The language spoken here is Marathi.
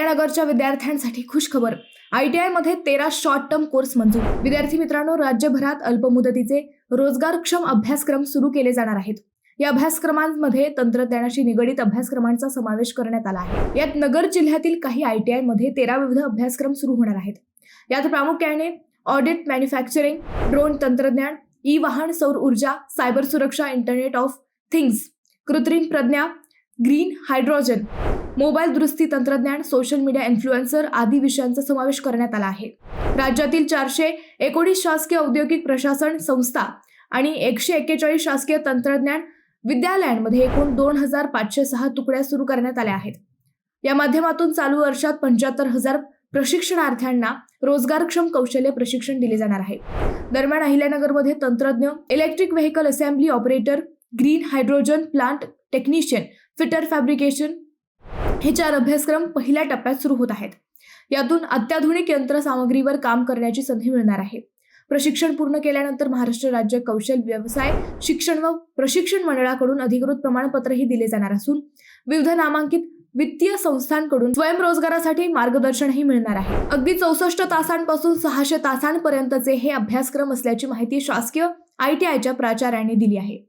अहिल्यानगरच्या विद्यार्थ्यांसाठी खुशखबर. ITI मध्ये 13 शॉर्ट टर्म कोर्स मंजूर. विद्यार्थी मित्रांनो, राज्यभरात अल्पमुदतीचे रोजगारक्षम अभ्यासक्रम सुरू केले जाणार आहेत. या अभ्यासक्रमांमध्ये तंत्रज्ञानाशी निगडित अभ्यासक्रमांचा समावेश करण्यात आला आहे. यात नगर जिल्ह्यातील काही ITI मध्ये 13 विविध अभ्यासक्रम सुरू होणार आहेत. यात प्रामुख्याने ऑडिट, मॅन्युफॅक्चरिंग, ड्रोन तंत्रज्ञान, वाहन, सौर ऊर्जा, सायबर सुरक्षा, इंटरनेट ऑफ थिंग्स, कृत्रिम प्रज्ञा, ग्रीन हायड्रोजन, मोबाईल दुरुस्ती तंत्रज्ञान, सोशल मीडिया इन्फ्लुएन्सर आदी विषयांचा समावेश करण्यात आला आहे. राज्यातील 419 शासकीय औद्योगिक प्रशासन संस्था आणि 141 शासकीय तंत्रज्ञान विद्यालयांमध्ये एकूण 2506 तुकड्या सुरू करण्यात आल्या आहेत. या माध्यमातून चालू वर्षात 75,000 प्रशिक्षणार्थ्यांना रोजगारक्षम कौशल्य प्रशिक्षण दिले जाणार आहे. दरम्यान अहिल्यानगरमध्ये तंत्रज्ञ, electric vehicle assembly operator, green hydrogen plant technician, fitter fabrication हे 4 अभ्यासक्रम पहिल्या टप्प्यात सुरू होत आहेत. यातून अत्याधुनिक यंत्रसामग्रीवर काम करण्याची संधी मिळणार आहे. प्रशिक्षण पूर्ण केल्यानंतर महाराष्ट्र राज्य कौशल व्यवसाय शिक्षण व प्रशिक्षण मंडळाकडून अधिकृत प्रमाणपत्रही दिले जाणार असून विविध नामांकित वित्तीय संस्थांकडून स्वयंरोजगारासाठी मार्गदर्शनही मिळणार आहे. अगदी 64 तासांपासून 600 तासांपर्यंतचे हे अभ्यासक्रम असल्याची माहिती शासकीय ITIच्या प्राचार्यांनी दिली आहे.